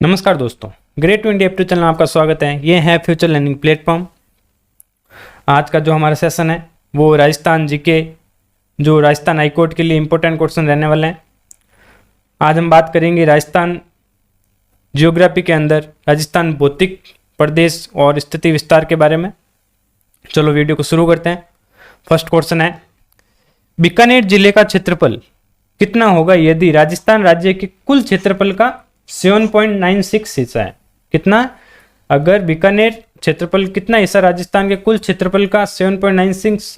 नमस्कार दोस्तों, great to India YouTube channel में आपका स्वागत है। ये है फ्यूचर लर्निंग प्लेटफॉर्म। आज का जो हमारा सेशन है वो राजस्थान जीके, जो राजस्थान हाईकोर्ट के लिए इंपॉर्टेंट क्वेश्चन रहने वाले हैं। आज हम बात करेंगे राजस्थान जियोग्राफी के अंदर राजस्थान भौतिक प्रदेश और स्थिति विस्तार के बारे में। चलो वीडियो को शुरू करते हैं। फर्स्ट क्वेश्चन है, बीकानेर जिले का क्षेत्रफल कितना होगा यदि राजस्थान राज्य के कुल क्षेत्रफल का 7.96 हिस्सा है। कितना? अगर बीकानेर क्षेत्रफल कितना हिस्सा राजस्थान के कुल क्षेत्रफल का 7.96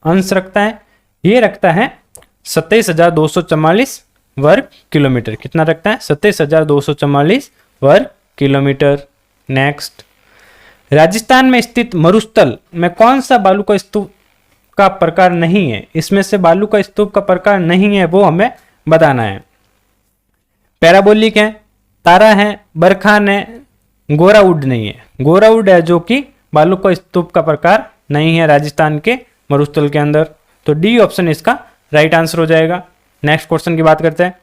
अंश रखता है? ये रखता है 27,244 वर्ग किलोमीटर। कितना रखता है? 27,244 वर्ग किलोमीटर। नेक्स्ट, राजस्थान में स्थित मरुस्थल में कौन सा बालू का स्तूप का प्रकार नहीं है? इसमें से बालू का स्तूप का प्रकार नहीं है वो हमें बताना है। पैराबोलिक है, तारा है, बरखान है, गोराउड नहीं है। गोराउड है जो कि बालू का स्तूप का प्रकार नहीं है राजस्थान के मरुस्थल के अंदर। तो डी ऑप्शन इसका राइट आंसर हो जाएगा। नेक्स्ट क्वेश्चन की बात करते हैं।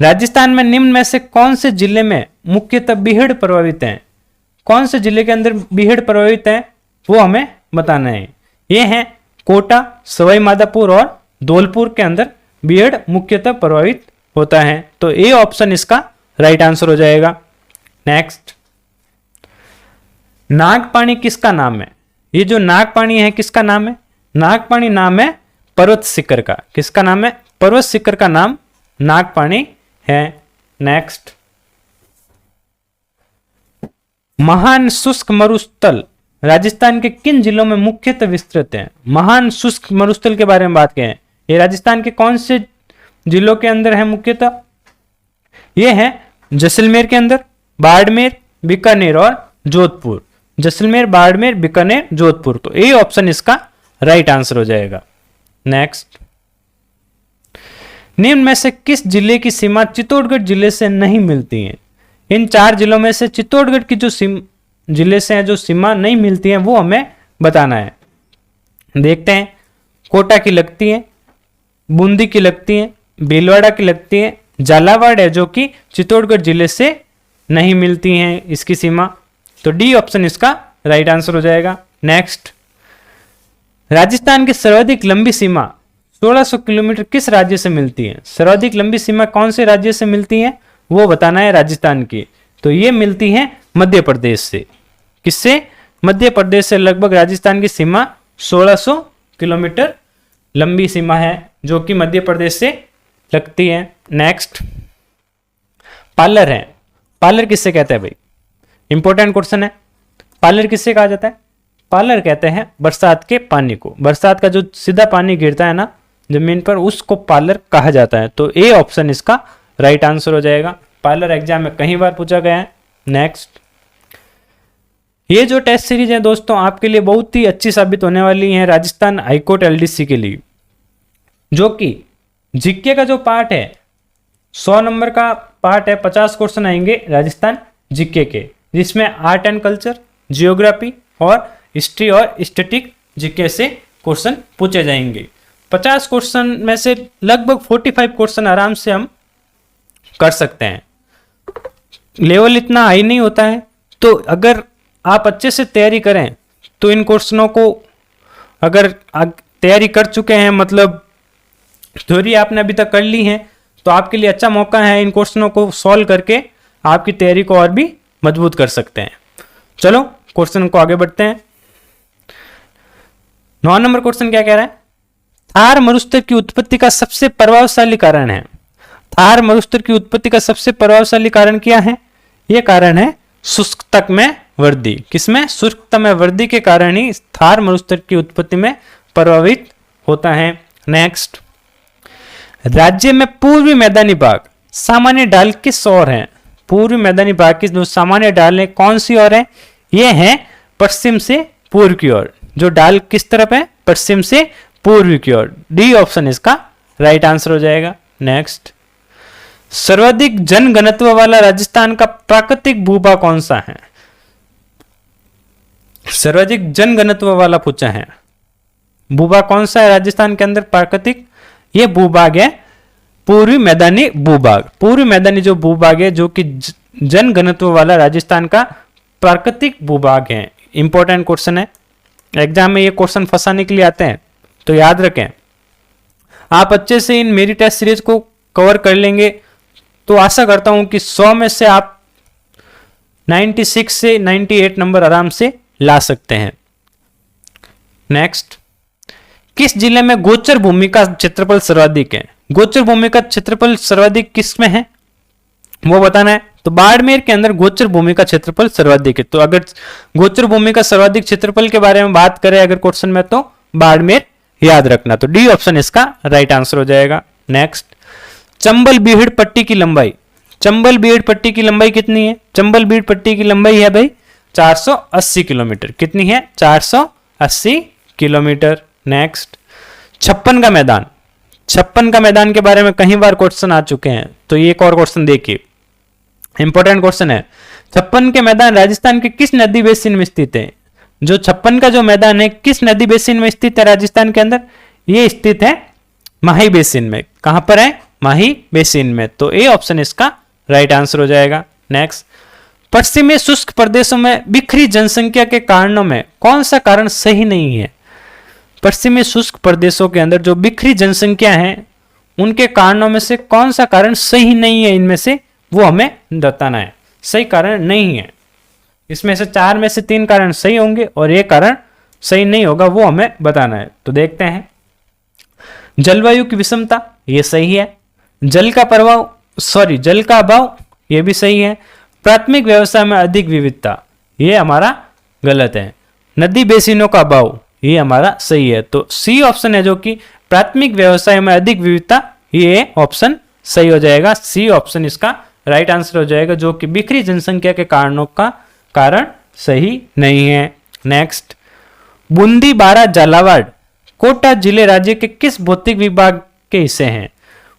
राजस्थान में निम्न में से कौन से जिले में मुख्यतः बीहड़ प्रभावित है? कौन से जिले के अंदर बीहड़ प्रभावित है वो हमें बताना है। ये है कोटा, सवाई माधोपुर और धौलपुर के अंदर बीहड़ मुख्यतः प्रभावित होता है। तो ए ऑप्शन इसका राइट आंसर हो जाएगा। नेक्स्ट, नागपानी किसका नाम है? ये जो नागपानी है किसका नाम है? नागपानी नाम है पर्वत शिखर का। किसका नाम है? पर्वत शिखर का नाम नागपानी है। नेक्स्ट, महान शुष्क मरुस्थल राजस्थान के किन जिलों में मुख्यतः विस्तृत है? महान शुष्क मरुस्थल के बारे में बात करें, ये राजस्थान के कौन से जिलों के अंदर है मुख्यतः? ये है जैसलमेर के अंदर, बाड़मेर, बीकानेर और जोधपुर। जैसलमेर, बाड़मेर, बीकानेर, जोधपुर। तो ए ऑप्शन इसका राइट आंसर हो जाएगा। नेक्स्ट, निम्न में से किस जिले की सीमा चित्तौड़गढ़ जिले से नहीं मिलती है? इन चार जिलों में से चित्तौड़गढ़ की जो जिले से है जो सीमा नहीं मिलती है वो हमें बताना है। देखते हैं। कोटा की लगती है, बूंदी की लगती है, भीलवाड़ा की लगती है, झालावाड़ है जो कि चित्तौड़गढ़ जिले से नहीं मिलती हैं इसकी सीमा। तो डी ऑप्शन इसका राइट आंसर हो जाएगा। नेक्स्ट, राजस्थान की सर्वाधिक लंबी सीमा 1600 किलोमीटर किस राज्य से मिलती है? सर्वाधिक लंबी सीमा कौन से राज्य से मिलती है वो बताना है राजस्थान की। तो ये मिलती है मध्य प्रदेश से। किससे? मध्य प्रदेश से लगभग राजस्थान की सीमा 1600 किलोमीटर लंबी सीमा है जो कि मध्य प्रदेश से लगती है। नेक्स्ट, पार्लर है। पार्लर किससे कहते हैं भाई? इंपॉर्टेंट क्वेश्चन है। पार्लर किससे कहा जाता है? पार्लर कहते हैं बरसात के पानी को। बरसात का जो सीधा पानी गिरता है ना जमीन पर, उसको पार्लर कहा जाता है। तो ए ऑप्शन इसका राइट आंसर हो जाएगा। पार्लर एग्जाम में कई बार पूछा गया है। नेक्स्ट, ये जो टेस्ट सीरीज है दोस्तों आपके लिए बहुत ही अच्छी साबित होने वाली है राजस्थान हाईकोर्ट एलडीसी के लिए, जो कि जीके का जो पार्ट है 100 नंबर का पार्ट है। 50 क्वेश्चन आएंगे राजस्थान जीके के, जिसमें आर्ट एंड कल्चर, जियोग्राफी और हिस्ट्री और स्टैटिक जीके से क्वेश्चन पूछे जाएंगे। 50 क्वेश्चन में से लगभग 45 क्वेश्चन आराम से हम कर सकते हैं। लेवल इतना हाई नहीं होता है, तो अगर आप अच्छे से तैयारी करें तो इन क्वेश्चनों को अगर तैयारी कर चुके हैं, मतलब थ्योरी आपने अभी तक कर ली है, तो आपके लिए अच्छा मौका है इन क्वेश्चनों को सॉल्व करके आपकी तैयारी को और भी मजबूत कर सकते हैं। चलो क्वेश्चन को आगे बढ़ते हैं। 9 नंबर क्वेश्चन क्या कह रहा है? थार मरुस्थल की उत्पत्ति का सबसे प्रभावशाली कारण है। थार मरुस्थल की उत्पत्ति का सबसे प्रभावशाली कारण क्या है? यह कारण है शुष्कता में वृद्धि। किसमें? शुष्कता में वृद्धि के कारण ही थार मरुस्थल की उत्पत्ति में प्रभावित होता है। नेक्स्ट, राज्य में पूर्वी मैदानी भाग सामान्य ढाल किस ओर है? पूर्वी मैदानी भाग की जो सामान्य ढाल है कौन सी ओर है? ये है पश्चिम से पूर्व की ओर। जो ढाल किस तरफ है? पश्चिम से पूर्व की ओर। डी ऑप्शन इसका राइट आंसर हो जाएगा। नेक्स्ट, सर्वाधिक जनघनत्व वाला राजस्थान का प्राकृतिक भूभाग कौन सा है? सर्वाधिक जनघनत्व वाला पूछा है। भूभाग कौन सा है राजस्थान के अंदर प्राकृतिक? ये भूभाग है पूर्वी मैदानी भूभाग। पूर्वी मैदानी जो भूभाग है जो कि जनघनत्व वाला राजस्थान का प्राकृतिक भूभाग है। इंपॉर्टेंट क्वेश्चन है, एग्जाम में ये क्वेश्चन फंसाने के लिए आते हैं, तो याद रखें। आप अच्छे से इन मेरी टेस्ट सीरीज को कवर कर लेंगे तो आशा करता हूं कि 100 में से आप 96 से 98 नंबर आराम से ला सकते हैं। नेक्स्ट, किस जिले में गोचर भूमि का क्षेत्रफल सर्वाधिक है? गोचर भूमि का क्षेत्रफल सर्वाधिक किस में है वो बताना है। तो बाड़मेर के अंदर गोचर भूमि का क्षेत्रफल सर्वाधिक है। तो अगर गोचर भूमि का सर्वाधिक क्षेत्रफल के बारे में बात करें अगर क्वेश्चन में, तो बाड़मेर याद रखना। तो डी ऑप्शन इसका राइट आंसर हो जाएगा। नेक्स्ट, चंबल बीहड़ पट्टी की लंबाई। चंबल बीहड़ पट्टी की लंबाई कितनी है? चंबल बीहड़ पट्टी की लंबाई है भाई 480 किलोमीटर। कितनी है? 480 किलोमीटर। नेक्स्ट, छप्पन का मैदान। छप्पन का मैदान के बारे में कई बार क्वेश्चन आ चुके हैं, तो ये एक और क्वेश्चन देखिए, इंपॉर्टेंट क्वेश्चन है। छप्पन के मैदान राजस्थान के किस नदी बेसिन में स्थित है? जो छप्पन का जो मैदान है किस नदी बेसिन में स्थित है राजस्थान के अंदर? ये स्थित है माही बेसिन में। कहां पर है? माही बेसिन में। तो ए ऑप्शन इसका राइट आंसर हो जाएगा। नेक्स्ट, पश्चिमी शुष्क प्रदेशों में बिखरी जनसंख्या के कारणों में कौन सा कारण सही नहीं है? पश्चिमी शुष्क प्रदेशों के अंदर जो बिखरी जनसंख्या है उनके कारणों में से कौन सा कारण सही नहीं है, इनमें से वो हमें बताना है। सही कारण नहीं है, इसमें से 4 में से 3 कारण सही होंगे और एक कारण सही नहीं होगा, वो हमें बताना है। तो देखते हैं। जलवायु की विषमता, ये सही है। जल का अभाव, ये भी सही है। प्राथमिक व्यवसाय में अधिक विविधता, ये हमारा गलत है। नदी बेसिनों का अभाव, ये हमारा सही है। तो सी ऑप्शन है जो कि प्राथमिक व्यवसाय में अधिक विविधता, ये ऑप्शन सही हो जाएगा। सी ऑप्शन इसका राइट आंसर हो जाएगा, जो कि बिखरी जनसंख्या के कारणों का कारण सही नहीं है। नेक्स्ट, बूंदी, बारा, झालावाड़, कोटा जिले राज्य के किस भौतिक विभाग के हिस्से हैं?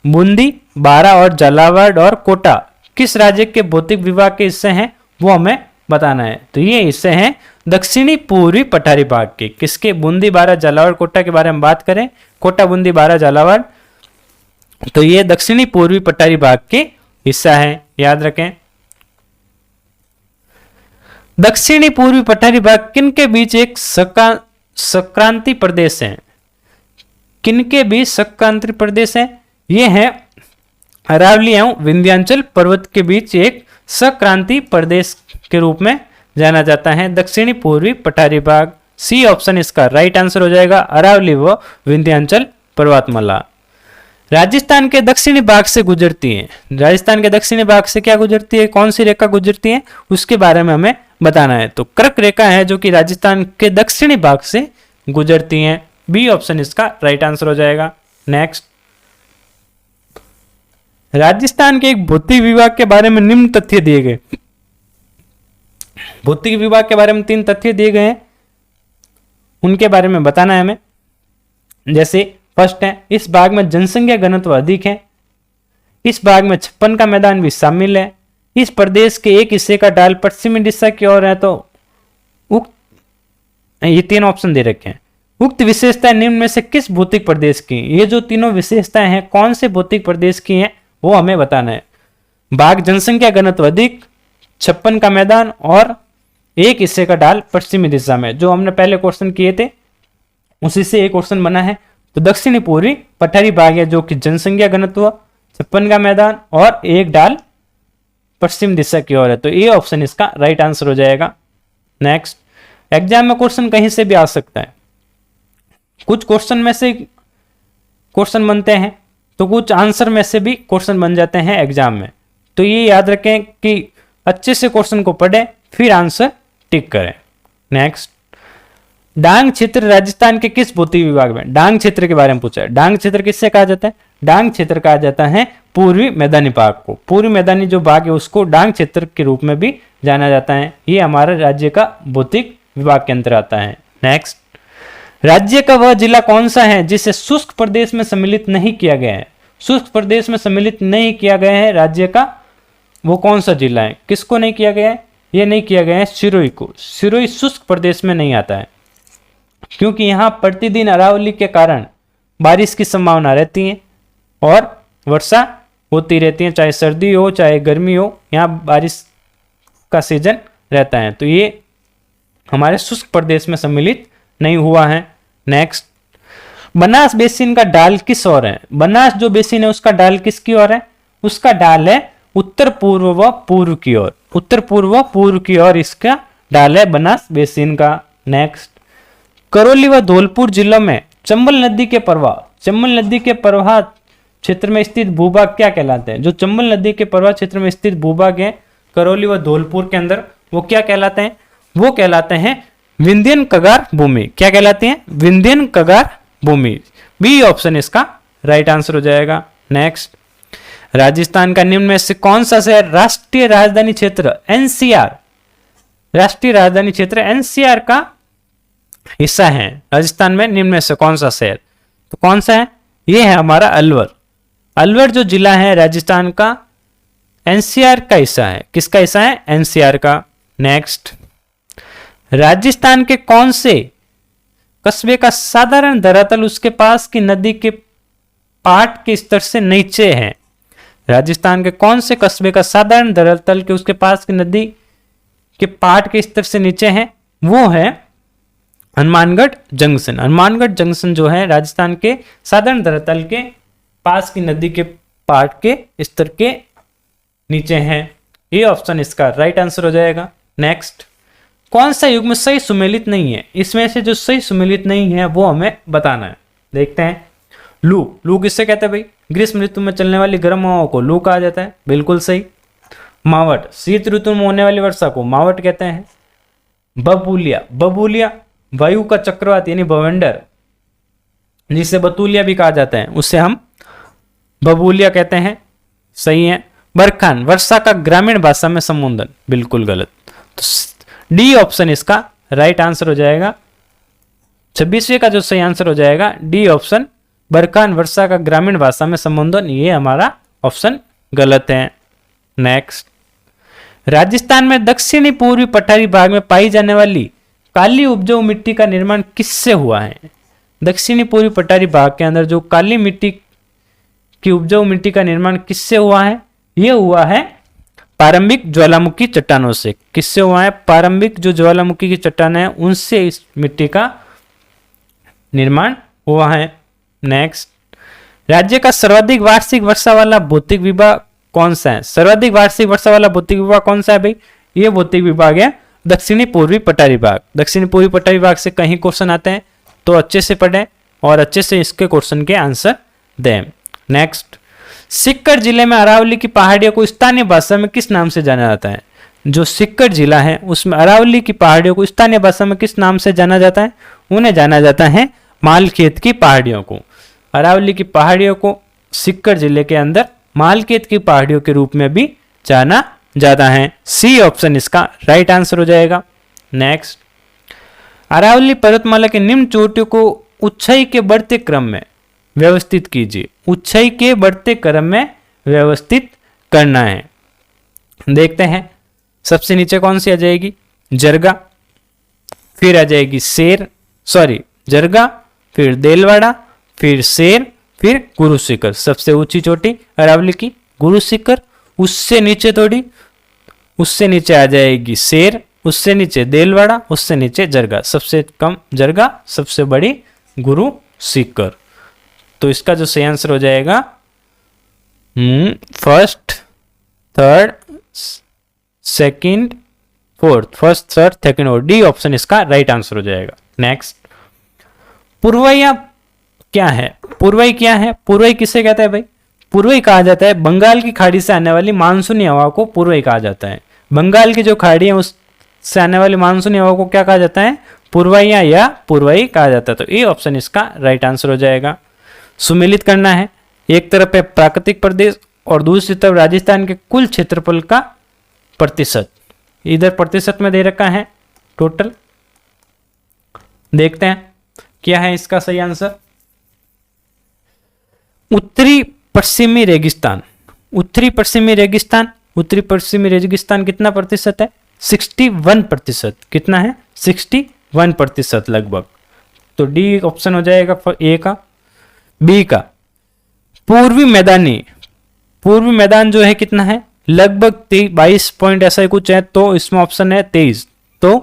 बूंदी, बारा और झालावाड़ और कोटा किस राज्य के भौतिक विभाग के हिस्से हैं, वो हमें बताना है। तो ये हिस्से हैं दक्षिणी पूर्वी पठारी भाग के। किसके? बूंदी, बारा, झालावाड़, कोटा के बारे में बात करें, कोटा, बूंदी, बारा, झालावाड़, तो ये दक्षिणी पूर्वी पठारी भाग के हिस्सा है, याद रखें। दक्षिणी पूर्वी पठारी भाग किनके बीच एक सक्रांति प्रदेश है? किनके बीच सक्रांति प्रदेश है? ये है अरावली एवं विंध्याचल पर्वत के बीच एक सक्रांति प्रदेश के रूप में जाना जाता है दक्षिणी पूर्वी पठारी भाग। सी ऑप्शन इसका राइट आंसर हो जाएगा, अरावली व विंध्याचल पर्वतमाला। राजस्थान के दक्षिणी भाग से गुजरती है। राजस्थान के दक्षिणी भाग से क्या गुजरती है? कौन सी रेखा गुजरती है? उसके बारे में हमें बताना है। तो कर्क रेखा है जो कि राजस्थान के दक्षिणी भाग से गुजरती है। बी ऑप्शन इसका राइट आंसर हो जाएगा। नेक्स्ट, राजस्थान के एक भौतिक विभाग के बारे में निम्न तथ्य दिए गए। भौतिक विभाग के बारे में 3 तथ्य दिए गए हैं, उनके बारे में बताना है हमें। जैसे फर्स्ट है, इस भाग में जनसंख्या घनत्व अधिक है। इस भाग में छप्पन का मैदान भी शामिल है। इस प्रदेश के एक हिस्से का ढाल पश्चिमी दिशा की ओर है। तो उक्त, ये 3 ऑप्शन दे रखे हैं। उक्त विशेषताएं निम्न में से किस भौतिक प्रदेश की? ये जो तीनों विशेषताएं हैं कौन से भौतिक प्रदेश की हैं वो हमें बताना है। भाग जनसंख्या घनत्व अधिक, छप्पन का मैदान और एक हिस्से का ढाल पश्चिमी दिशा में। जो हमने पहले क्वेश्चन किए थे उसी से एक क्वेश्चन बना है। तो दक्षिणी पूर्वी पठारी भाग है जो कि जनसंख्या घनत्व, छप्पन का मैदान और एक ढाल पश्चिम दिशा की ओर है। तो ये ऑप्शन इसका राइट आंसर हो जाएगा। नेक्स्ट, एग्जाम में क्वेश्चन कहीं से भी आ सकता है। कुछ क्वेश्चन में से क्वेश्चन बनते हैं तो कुछ आंसर में से भी क्वेश्चन बन जाते हैं एग्जाम में। तो ये याद रखें कि अच्छे से क्वेश्चन को पढ़ें फिर आंसर टिक करें। नेक्स्ट, डांग क्षेत्र राजस्थान के किस भौतिक विभाग में? डांग क्षेत्र के बारे में पूछा है। डांग क्षेत्र किससे कहा जाता है? डांग क्षेत्र कहा जाता है पूर्वी मैदानी भाग को। पूर्वी मैदानी जो भाग है उसको डांग क्षेत्र के रूप में भी जाना जाता है। ये हमारे राज्य का भौतिक विभाग के अंतर्गत आता है। नेक्स्ट, राज्य का वह जिला कौन सा है जिसे शुष्क प्रदेश में सम्मिलित नहीं किया गया है? शुष्क प्रदेश में सम्मिलित नहीं किया गया है राज्य का वो कौन सा जिला है? किसको नहीं किया गया है? ये नहीं किया गया है सिरोही को। सिरोही शुष्क प्रदेश में नहीं आता है क्योंकि यहाँ प्रतिदिन अरावली के कारण बारिश की संभावना रहती है और वर्षा होती रहती है, चाहे सर्दी हो चाहे गर्मी हो, यहाँ बारिश का सीजन रहता है। तो ये हमारे शुष्क प्रदेश में सम्मिलित नहीं हुआ है। नेक्स्ट, बनास बेसिन का ढाल किस ओर है? बनास जो बेसिन है उसका ढाल किसकी ओर है? उसका ढाल है उत्तर पूर्व व पूर्व की ओर, उत्तर पूर्व व पूर्व की ओर इसका ढाल है बनास बेसिन का। नेक्स्ट, करौली व धौलपुर जिलों में चंबल नदी के प्रवाह, चंबल नदी के प्रवाह क्षेत्र में स्थित भूभाग क्या कहलाते हैं? जो चंबल नदी के प्रवाह क्षेत्र में स्थित भूभाग है करौली व धौलपुर के अंदर, वो क्या कहलाते हैं? वो कहलाते हैं विंध्यन कगार भूमि। क्या कहलाती है? विंध्यन कगार भूमि। बी ऑप्शन इसका राइट आंसर हो जाएगा। नेक्स्ट, राजस्थान का निम्न में से कौन सा शहर राष्ट्रीय राजधानी क्षेत्र एनसीआर, राष्ट्रीय राजधानी क्षेत्र एनसीआर का हिस्सा है? राजस्थान में निम्न में से कौन सा शहर? तो कौन सा है? ये है हमारा अलवर। अलवर जो जिला है राजस्थान का एनसीआर का हिस्सा है। किसका हिस्सा है? एनसीआर का। नेक्स्ट, राजस्थान के कौन से कस्बे का साधारण धरातल उसके पास की नदी के पाट के स्तर से नीचे है? राजस्थान के कौन से कस्बे का साधारण धरातल के उसके पास की नदी के पाट के स्तर से नीचे है? वो है हनुमानगढ़ जंक्शन। हनुमानगढ़ जंक्शन जो है राजस्थान के साधारण धरातल के पास की नदी के पाट के स्तर के नीचे है। ये ऑप्शन इसका राइट आंसर हो जाएगा। नेक्स्ट, कौन सा युग्म सही सुमेलित नहीं है? इसमें से जो सही सुमेलित नहीं है वो हमें बताना है। देखते हैं। लू, लू किससे कहते हैं भाई? ग्रीष्म ऋतु में चलने वाली गर्म हवाओं को लू कहा जाता है, बिल्कुल सही। मावट, शीत ऋतु में होने वाली वर्षा को मावट कहते हैं। बबूलिया, बबूलिया वायु का चक्रवात यानी बवंडर, जिसे बतूलिया भी कहा जाता है, उससे हम बबूलिया कहते हैं, सही है। बरखान, वर्षा का ग्रामीण भाषा में संबोधन, बिल्कुल गलत। तो डी ऑप्शन इसका राइट आंसर हो जाएगा। 26वें का जो सही आंसर हो जाएगा डी ऑप्शन, बरखान वर्षा का ग्रामीण भाषा में संबोधन, ये हमारा ऑप्शन गलत है। नेक्स्ट, राजस्थान में दक्षिणी पूर्वी पठारी भाग में पाई जाने वाली काली उपजाऊ मिट्टी का निर्माण किससे हुआ है? दक्षिणी पूर्वी पठारी भाग के अंदर जो काली मिट्टी की उपजाऊ मिट्टी का निर्माण किससे हुआ है? यह हुआ है प्रारंभिक ज्वालामुखी चट्टानों से। किससे हुआ है? प्रारंभिक जो ज्वालामुखी की चट्टान है उनसे इस मिट्टी का निर्माण हुआ है। नेक्स्ट, राज्य का सर्वाधिक वार्षिक वर्षा वाला भौतिक विभाग कौन सा है? सर्वाधिक वार्षिक वर्षा वाला भौतिक विभाग कौन सा है भाई? ये भौतिक विभाग है दक्षिणी पूर्वी पठारी भाग। दक्षिणी पूर्वी पठारी भाग से कहीं क्वेश्चन आते हैं तो अच्छे से पढ़ें और अच्छे से इसके क्वेश्चन के आंसर दें। नेक्स्ट, सिक्कर जिले में अरावली की पहाड़ियों को स्थानीय भाषा में किस नाम से जाना जाता है? जो सिक्कर जिला है उसमें अरावली की पहाड़ियों को स्थानीय भाषा में किस नाम से जाना जाता है? उन्हें जाना जाता है मालखेत की पहाड़ियों को। अरावली की पहाड़ियों को सिक्कर जिले के अंदर मालखेत की पहाड़ियों के रूप में भी जाना जाता है। सी ऑप्शन इसका राइट आंसर हो जाएगा। नेक्स्ट, अरावली पर्वतमाला के निम्न चोटियों को ऊंचाई के बढ़ते क्रम में व्यवस्थित कीजिए। ऊंचाई के बढ़ते क्रम में व्यवस्थित करना है। देखते हैं, सबसे नीचे कौन सी आ जाएगी? जरगा, फिर आ जाएगी जरगा, फिर देलवाड़ा, फिर शेर, फिर गुरु शिखर। सबसे ऊंची चोटी अरावली की गुरु शिखर, उससे नीचे थोड़ी, उससे नीचे आ जाएगी शेर, उससे नीचे देलवाड़ा, उससे नीचे जरगा। सबसे कम जरगा, सबसे बड़ी गुरु शिखर। तो इसका जो सही आंसर हो जाएगा first, third, second, fourth, first, third, second और डी ऑप्शन इसका राइट आंसर हो जाएगा। नेक्स्ट, पुरवैया क्या है? पुरवई क्या है? पुरवई किसे कहता है भाई? पुरवई कहा जाता है बंगाल की खाड़ी से आने वाली मानसूनी हवा को पुरवई कहा जाता है। बंगाल की जो खाड़ी है उससे आने वाली मानसूनी हवा को क्या कहा जाता है? पुरवैया या पुरवई कहा जाता है। तो ये ऑप्शन इसका राइट आंसर हो जाएगा। सुमेलित करना है, एक तरफ है प्राकृतिक प्रदेश और दूसरी तरफ राजस्थान के कुल क्षेत्रफल का प्रतिशत। इधर प्रतिशत में दे रखा है टोटल। देखते हैं क्या है इसका सही आंसर। उत्तरी पश्चिमी रेगिस्तान, उत्तरी पश्चिमी रेगिस्तान, उत्तरी पश्चिमी रेगिस्तान कितना प्रतिशत है? 61%। कितना है? 61% लगभग। तो डी ऑप्शन हो जाएगा ए का। बी का पूर्वी मैदानी पूर्वी मैदान जो है कितना है, लगभग 22 पॉइंट ऐसा ही कुछ है, तो इसमें ऑप्शन है 23, तो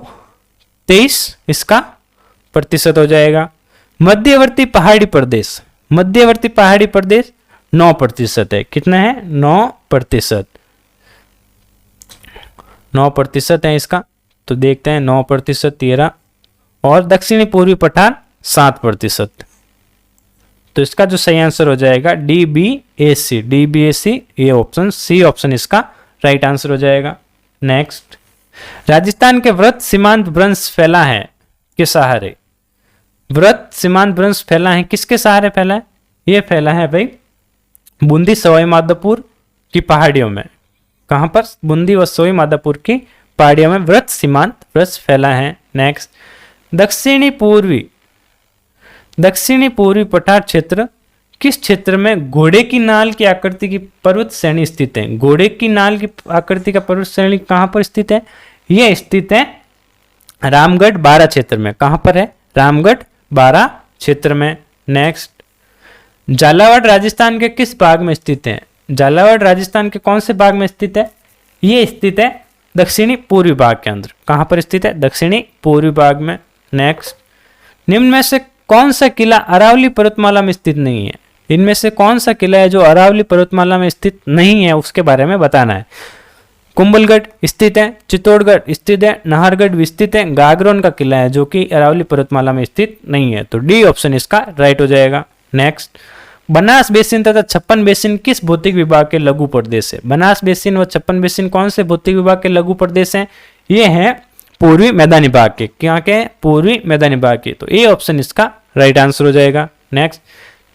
23 इसका प्रतिशत हो जाएगा। मध्यवर्ती पहाड़ी प्रदेश, मध्यवर्ती पहाड़ी प्रदेश 9% है, कितना है 9%, 9% है इसका, तो देखते हैं 9% 13, और दक्षिणी पूर्वी पठार 7%, तो इसका जो सही आंसर हो जाएगा DBAC, DBAC, ये ऑप्शन सी ऑप्शन इसका राइट आंसर हो जाएगा। नेक्स्ट, राजस्थान के व्रत सीमांत भ्रंश फैला है के सहारे, व्रत सीमांत भ्रंश फैला है किसके सहारे फैला है, ये फैला है भाई बूंदी सवाई माधोपुर की पहाड़ियों में, कहां पर, बूंदी व सवाई माधोपुर की पहाड़ियों में व्रत सीमांत भ्रंश फैला है। नेक्स्ट, दक्षिणी पूर्वी पठार क्षेत्र किस क्षेत्र में घोड़े की नाल की आकृति की पर्वत श्रेणी स्थित है, घोड़े की नाल की आकृति का पर्वत श्रेणी कहां पर स्थित है, यह स्थित है रामगढ़ बारा क्षेत्र में, कहां पर है, रामगढ़ बारा क्षेत्र में। नेक्स्ट, झालावाड़ राजस्थान के किस भाग में स्थित है, झालावाड़ राजस्थान के कौन से भाग में स्थित है, ये स्थित है दक्षिणी पूर्वी भाग के अंदर, कहां पर स्थित है, दक्षिणी पूर्वी भाग में। नेक्स्ट, निम्न में से कौन सा किला अरावली पर्वतमाला में स्थित नहीं है, इनमें से कौन सा किला है जो अरावली पर्वतमाला में स्थित नहीं है, उसके बारे में बताना है। कुंभलगढ़ स्थित है, चित्तौड़गढ़ स्थित है, नाहरगढ़ भी स्थित है, गागरोन का किला है जो कि अरावली पर्वतमाला में स्थित नहीं है, तो डी ऑप्शन इसका राइट हो जाएगा। नेक्स्ट, बनास बेसिन तथा छप्पन बेसिन किस भौतिक विभाग के लघु प्रदेश है, बनास बेसिन व छप्पन बेसिन कौन से भौतिक विभाग के लघु प्रदेश हैं, ये हैं पूर्वी मैदानी भाग के, क्या के पूर्वी मैदानी भाग के, तो ए ऑप्शन इसका राइट आंसर हो जाएगा। नेक्स्ट,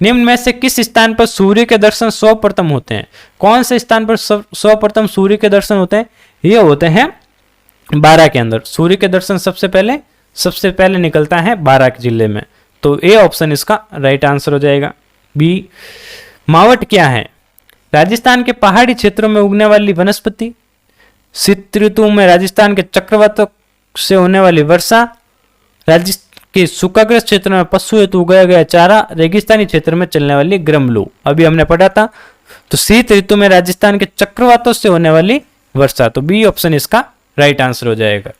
निम्न में से किस स्थान पर सूर्य के दर्शन सर्वप्रथम होते हैं, कौन से स्थान पर सर्वप्रथम सूर्य के दर्शन होते हैं, ये होते हैं बारा के अंदर, सूर्य के दर्शन सबसे पहले निकलता है बारा के जिले में, तो ए ऑप्शन इसका राइट आंसर हो जाएगा। बी, मावट क्या है, राजस्थान के पहाड़ी क्षेत्रों में उगने वाली वनस्पति, शीत ऋतु में राजस्थान के चक्रवातों से होने वाली वर्षा, राजस्थान के सूखाग्रस्त क्षेत्र में पशु हेतु उगाया गया चारा, रेगिस्तानी क्षेत्र में चलने वाली गर्म लू, अभी हमने पढ़ा था, तो शीत ऋतु में राजस्थान के चक्रवातों से होने वाली वर्षा, तो बी ऑप्शन इसका राइट आंसर हो जाएगा।